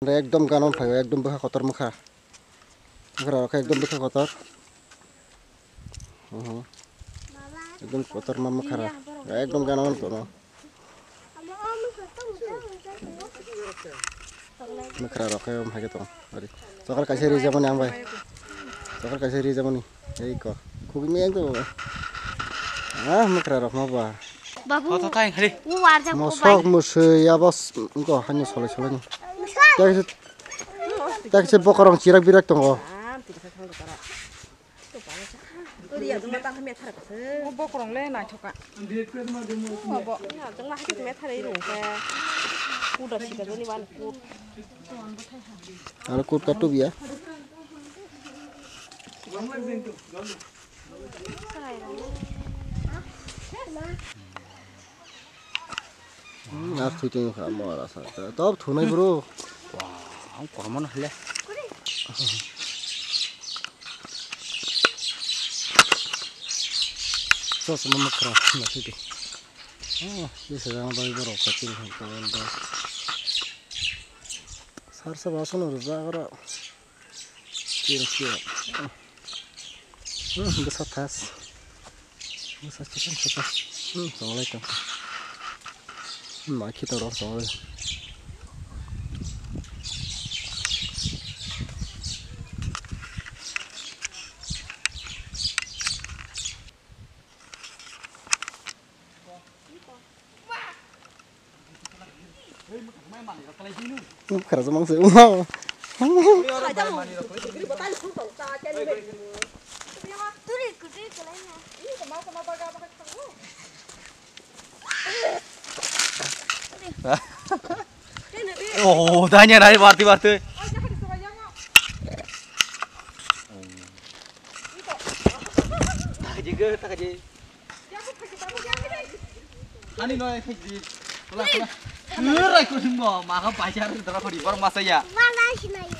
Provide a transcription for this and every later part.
एकदम गानाव फायो एकदम बोखा खतर मुखा एकदम बोखा खतर एकदम खतर मा मुखा एकदम गानाव तो मुखा रखे भागे तो अरे सकाल कैसे री जाबनी आं भाई सकाल कैसे री जाबनी यही को खूब में एकदम हां मुखा रखमा बा बाबू तो ताई खड़ी मसक मुसे या बस उनको हन्य सोले सोले tak sebok orang cirak birak tong oh. Ada kut katup ya. Aku tuh kamu rasa. Top tunai bro. Ang kormon hale. So sama makra masih itu. Ini sedang bagi bro kecil kalau dah. Sarsa basun urus agak. Kira. Besar tas. Besar chicken besar. Soalnya itu. Maki terus soalnya. Khả ra mong sự không? Oh, tanya nari barti. Tak juga, tak aja. Ani noy fiji. Pulang. Ngerai kau semua, maka pacar terus kau di barang masa ya. Mana sih naya?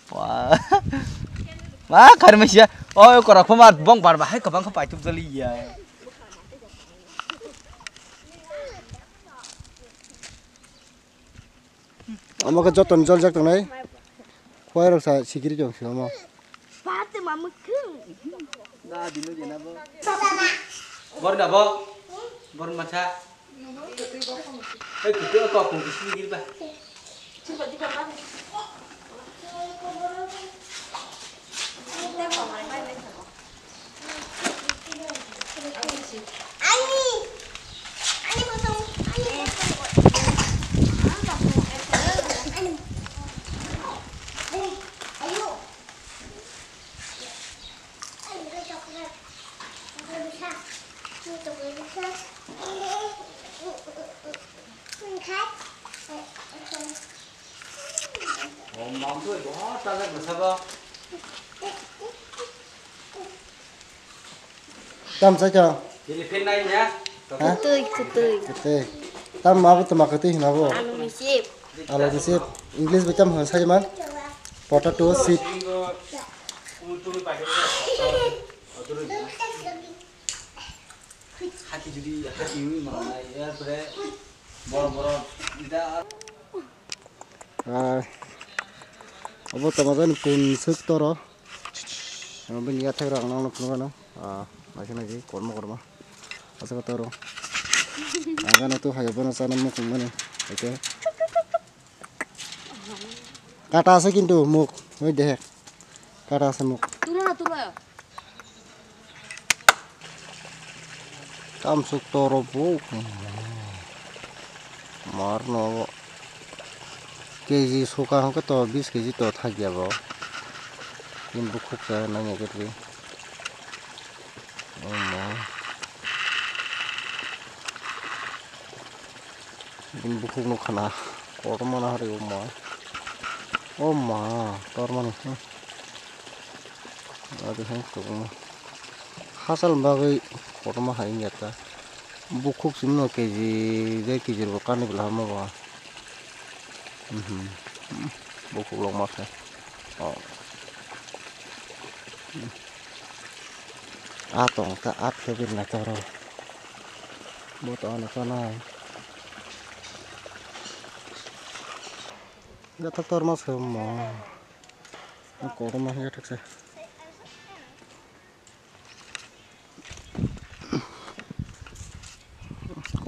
Wah, mah kan masih ya. Oh, kau rakam mat bong bar bahaya kau bang kau pacuk teli ya. Ama kerja tonjol jak tunai. Kau harus sikiri jong sih ama. Pasti mama keng. Dah dino je nabo. Bor nabo. Bor macam. Kita kau pun kisah ni bah. Mom thôi đó, ta lại sao không? Tam sao cho? Jadi pin lain ya. Ketui. Tam apa tu mak tu hina bo? Anu misip. Alat disip English macam hon saja man. Potato seed. Hati jadi hati ini mana ya bre. Bor tidak. Abo tamadan pun suk toro. Ben ya thai rang nang pun kana. Macam lagi korma. Asa toro. Agak tu hayo bana sana muk mana. Oke. Kata asa kintu muk. Oi deh. Kata asa muk. Tula. Tam suk toro bu. Marno. KG सोका हमको तो 20 केजी तो था गया वो in book का नहीं है कितनी ओ मां इन बुक नो खाना और मना हरे ओ मां तोर मन आदि है तो हासल बागै और मा हाइन जाता बुक सिमनो केजी जे केजी रो काने बला मबा buku long mas ya. Oh. Atong ka at kebin na toro. Bố tao nó con này. Gak tak mas semua. Aku rumahnya tak sih.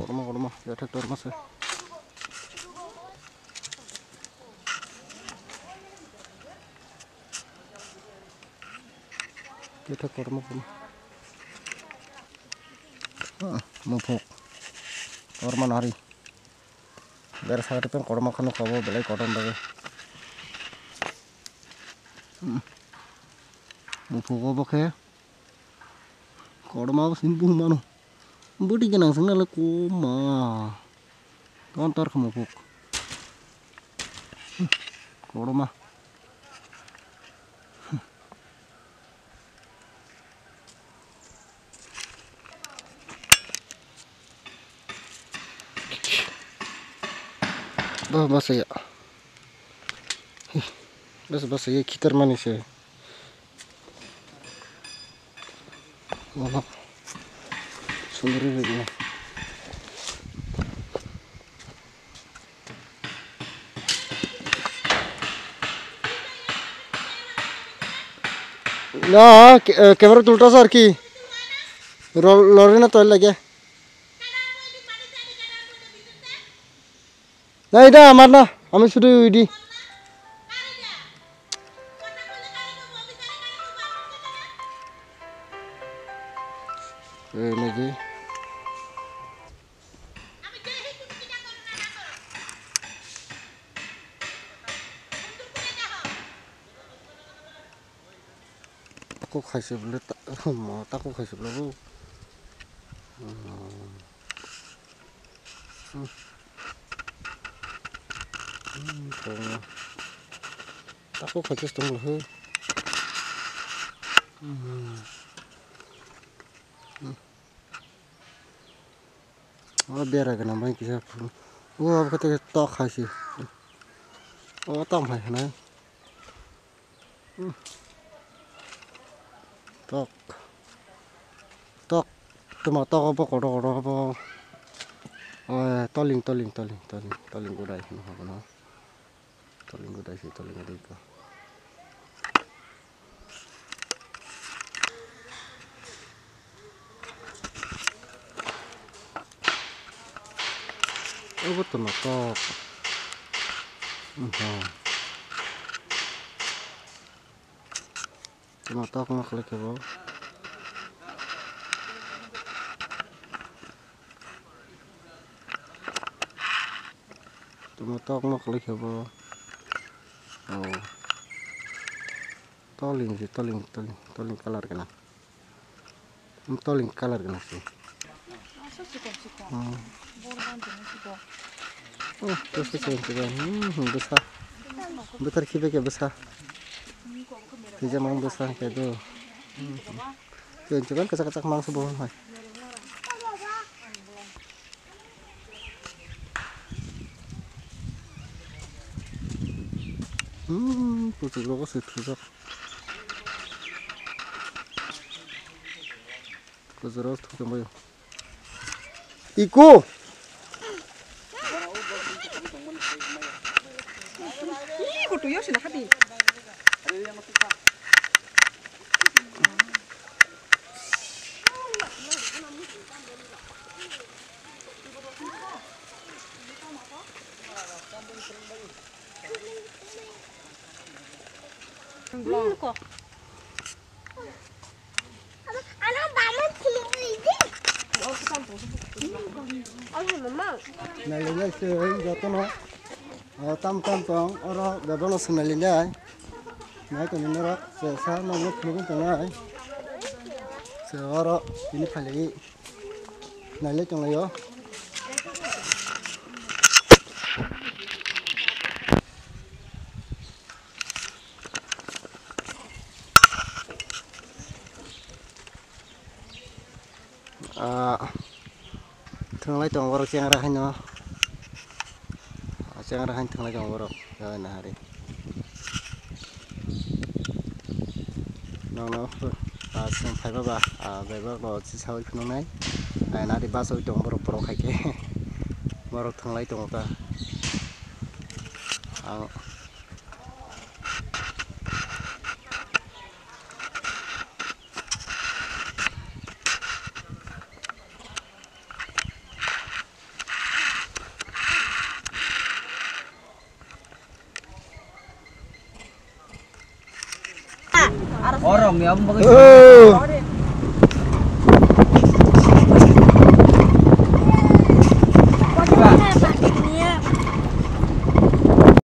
Rumah ya tak mas sih. Kita rumah. Mumpuk. Rumah nari. Biar saya itu korma kan kau beli korma bagi. Mumpuk apa ke? Korma simpul mana? Budi kenang sengal koma. Tontar ke mumpuk. Korma. Bas ya. Bas ya kitar manis ya. Wah. Sundari begini. ना कैमरा उल्टा सर की लॉरी ना तो लगे ना इधर हमार ना हमें शुरू हुई दी लगी aku kasih beli tak mau tak aku kasih beli bu tak aku kasih setengah lu oh biar agak nambahin kisah pun wah aku kata tak kasih oh tambah nih tok tok cuma tok apa kodo apa oh toling gudai no toling gudai sih toling ada itu oh betul no tok cuma tok nak klik ya bang cuma tok nak klik ya bang oh toling sih toling color kena toling color kena sih oh terus kan besar besar kipe kayak besar tidak mang besar kayak itu cuman kecak-kecak mang sebuah hai putih lo sih terus kezeros tuh kembali iku kutu yo sih nak di kok. Anak banget ini. Oh, mama. nalinya sih jatuh no tam tong orang dapat no nalinya naik ke nerak saya mau nunggu tengah seorang ini kali nalinya tengah yo Tengah itu orang yang arahin no, yang arahin tengah itu orang yang hari. No, asam fiber bah, fiber kalau sisa itu nunai, na di baso dong borok kaike borok thanglai dong ta ang Orang ya bagus.